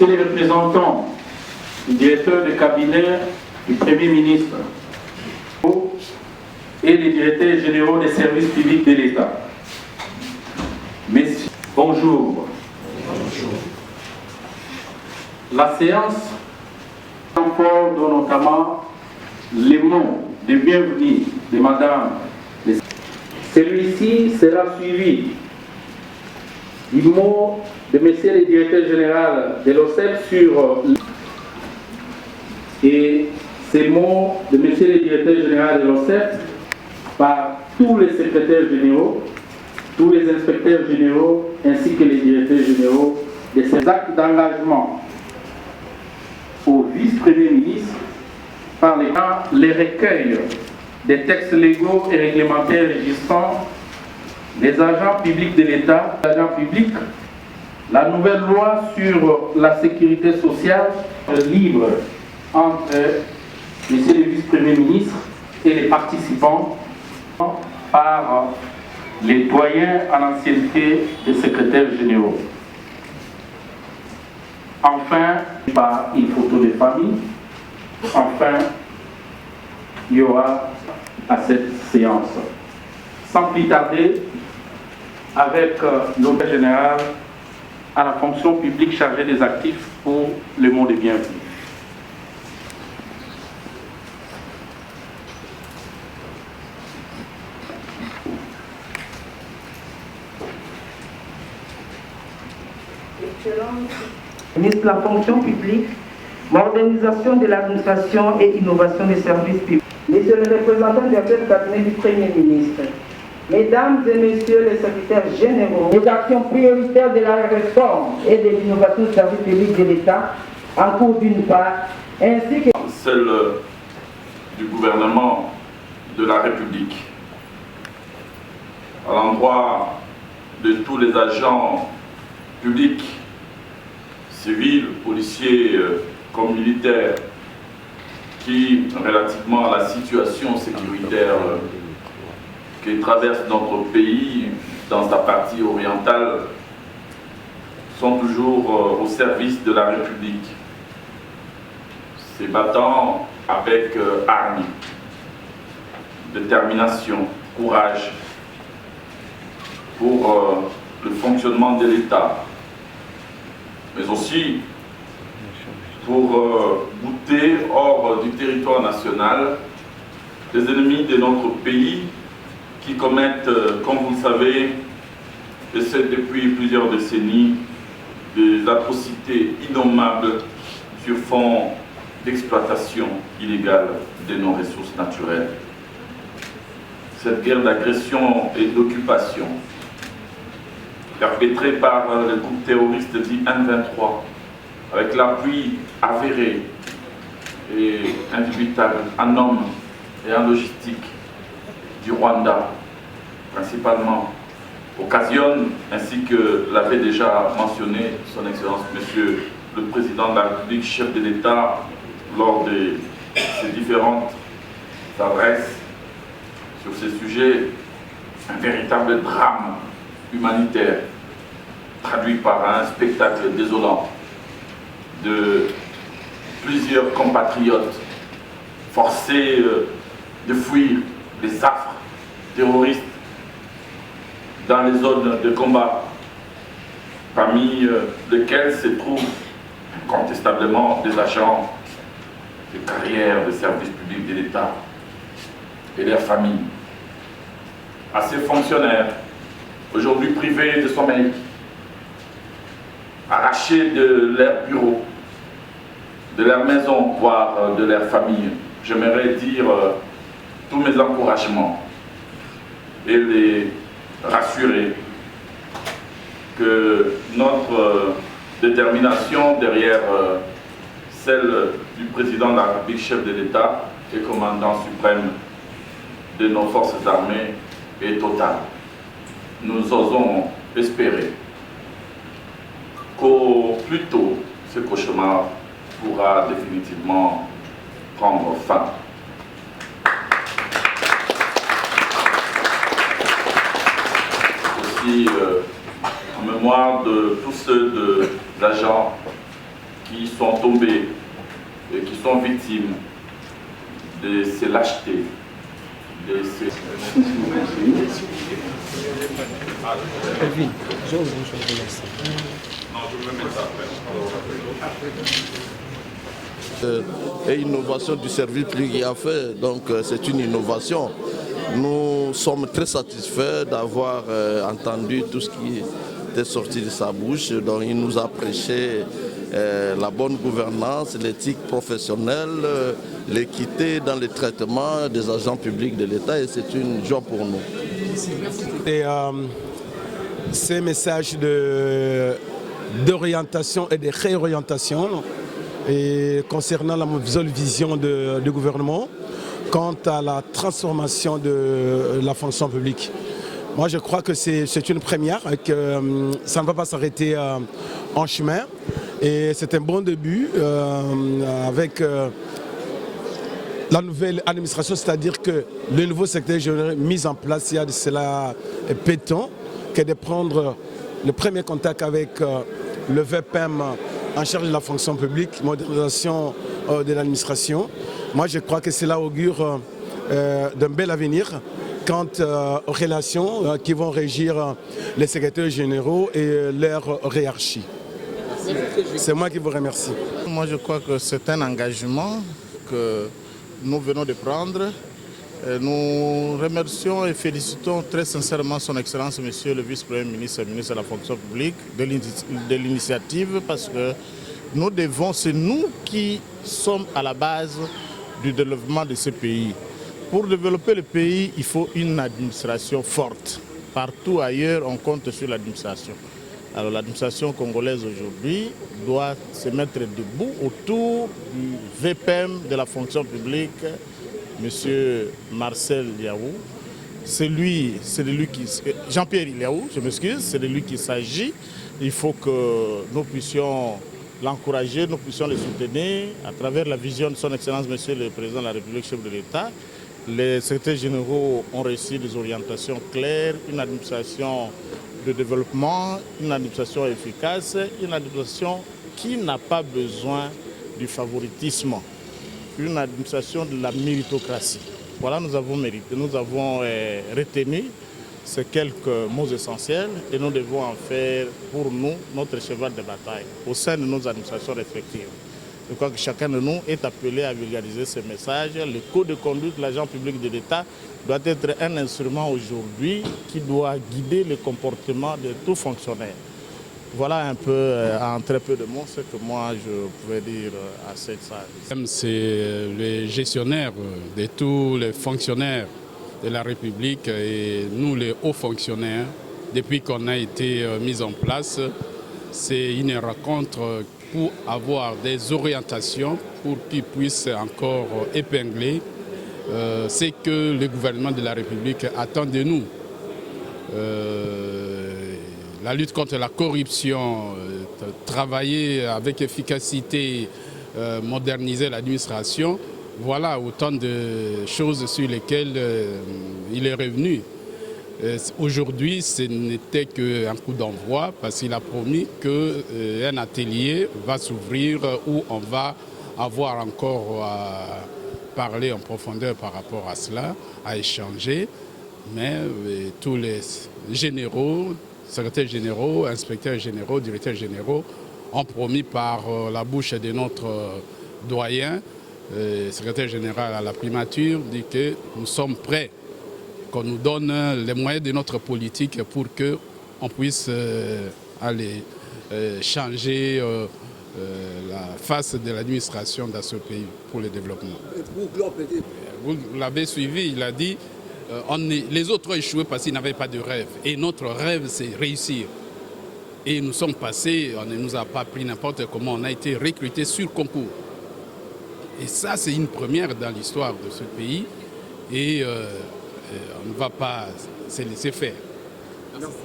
Messieurs les représentants, le directeur de cabinet du Premier ministre et les directeurs généraux des services publics de l'État. Messieurs, bonjour. Bonjour. La séance encore notamment les mots de bienvenue de Madame. Celui-ci sera suivi du mot de Monsieur le directeur général de l'OCEP sur et ces mots de Monsieur le directeur général de l'OCEP par tous les secrétaires généraux, tous les inspecteurs généraux ainsi que les directeurs généraux de ces actes d'engagement au vice-premier ministre par les recueils des textes légaux et réglementaires régissant les agents publics de l'État, les agents publics, la nouvelle loi sur la sécurité sociale libre entre Monsieur le vice-premier ministre et les participants par les doyens à l'ancienneté des secrétaires généraux. Enfin, par une photo de famille, enfin, il y aura à cette séance. Sans plus tarder, avec l'hôtel général à la fonction publique chargée des actifs pour le mot de bienvenue. Ministre de la fonction publique, modernisation de l'administration et innovation des services publics. Monsieur le représentant du cabinet du Premier ministre, Mesdames et Messieurs les secrétaires généraux, les actions prioritaires de la réforme et de l'innovation des services publics de l'État, en cours d'une part, ainsi que celle du gouvernement de la République, à l'endroit de tous les agents publics, civils, policiers comme militaires, qui, relativement à la situation sécuritaire qui traverse notre pays dans sa partie orientale, sont toujours au service de la République, se battant avec hargne, détermination, courage pour le fonctionnement de l'État, mais aussi pour bouter hors du territoire national les ennemis de notre pays qui commettent, comme vous le savez, et c'est depuis plusieurs décennies, des atrocités innommables sur fond d'exploitation illégale de nos ressources naturelles. Cette guerre d'agression et d'occupation perpétrée par le groupe terroriste dit M23, avec l'appui avéré et indubitable en hommes et en logistique du Rwanda, principalement, occasionne, ainsi que l'avait déjà mentionné son Excellence Monsieur le Président de la République, chef de l'État, lors de ses différentes adresses sur ces sujets, un véritable drame humanitaire, traduit par un spectacle désolant de plusieurs compatriotes forcés de fuir les affres terroristes dans les zones de combat, parmi lesquels se trouvent incontestablement des agents de carrière de services publics de l'État et leurs familles. À ces fonctionnaires, aujourd'hui privés de sommeil, arrachés de leur bureau, de leur maison, voire de leur famille, j'aimerais dire tous mes encouragements et les rassurer que notre détermination derrière celle du président de la République, chef de l'État et commandant suprême de nos forces armées est totale. Nous osons espérer qu'au plus tôt, ce cauchemar pourra définitivement prendre fin. Aussi, en mémoire de tous ceux de l'agent qui sont tombés et qui sont victimes de ces lâchetés, de ces... Et innovation du service public qui a fait, donc c'est une innovation. Nous sommes très satisfaits d'avoir entendu tout ce qui était sorti de sa bouche. Donc il nous a prêché la bonne gouvernance, l'éthique professionnelle, l'équité dans le traitement des agents publics de l'État, et c'est une joie pour nous. Et ces messages d'orientation et de réorientation et concernant la nouvelle vision du gouvernement quant à la transformation de la fonction publique. Moi, je crois que c'est une première, que ça ne va pas s'arrêter en chemin. Et c'est un bon début avec la nouvelle administration, c'est-à-dire que le nouveau secrétaire général mis en place il y a de cela peu de temps, que de prendre le premier contact avec le VPM en charge de la fonction publique, modernisation de l'administration. Moi, je crois que cela augure d'un bel avenir quant aux relations qui vont régir les secrétaires généraux et leur hiérarchie. C'est moi qui vous remercie. Moi, je crois que c'est un engagement que nous venons de prendre. Nous remercions et félicitons très sincèrement son Excellence, Monsieur le Vice-Premier ministre et ministre de la fonction publique, de l'initiative, parce que c'est nous qui sommes à la base du développement de ce pays. Pour développer le pays, il faut une administration forte. Partout ailleurs, on compte sur l'administration. Alors l'administration congolaise aujourd'hui doit se mettre debout autour du VPM de la fonction publique, M. Marcel Liaou. Jean-Pierre Liaou, je m'excuse, c'est de lui qu'il s'agit. Il faut que nous puissions l'encourager, nous puissions le soutenir à travers la vision de son Excellence, Monsieur le Président de la République, chef de l'État. Les secrétaires généraux ont reçu des orientations claires, une administration de développement, une administration efficace, une administration qui n'a pas besoin du favoritisme, une administration de la méritocratie. Voilà, nous avons mérité, nous avons retenu ces quelques mots essentiels et nous devons en faire pour nous notre cheval de bataille au sein de nos administrations respectives. Je crois que chacun de nous est appelé à vulgariser ces messages. Le code de conduite de l'agent public de l'État doit être un instrument aujourd'hui qui doit guider le comportement de tout fonctionnaire. Voilà un peu, en très peu de mots, ce que moi je pouvais dire à cette salle. C'est le gestionnaire de tous les fonctionnaires de la République et nous les hauts fonctionnaires, depuis qu'on a été mis en place, c'est une rencontre pour avoir des orientations pour qu'ils puissent encore épingler ce que le gouvernement de la République attend de nous. La lutte contre la corruption, travailler avec efficacité, moderniser l'administration, voilà autant de choses sur lesquelles il est revenu. Aujourd'hui, ce n'était qu'un coup d'envoi parce qu'il a promis qu'un atelier va s'ouvrir où on va avoir encore à parler en profondeur par rapport à cela, à échanger. Mais tous les généraux, secrétaires généraux, inspecteurs généraux, directeurs généraux ont promis par la bouche de notre doyen, secrétaire général à la primature, dit que nous sommes prêts, qu'on nous donne les moyens de notre politique pour qu'on puisse aller changer la face de l'administration dans ce pays pour le développement. Vous l'avez suivi, il a dit les autres ont échoué parce qu'ils n'avaient pas de rêve. Et notre rêve, c'est réussir. Et nous sommes passés, on ne nous a pas pris n'importe comment, on a été recrutés sur concours. Et ça, c'est une première dans l'histoire de ce pays. Et on ne va pas se laisser faire. Merci.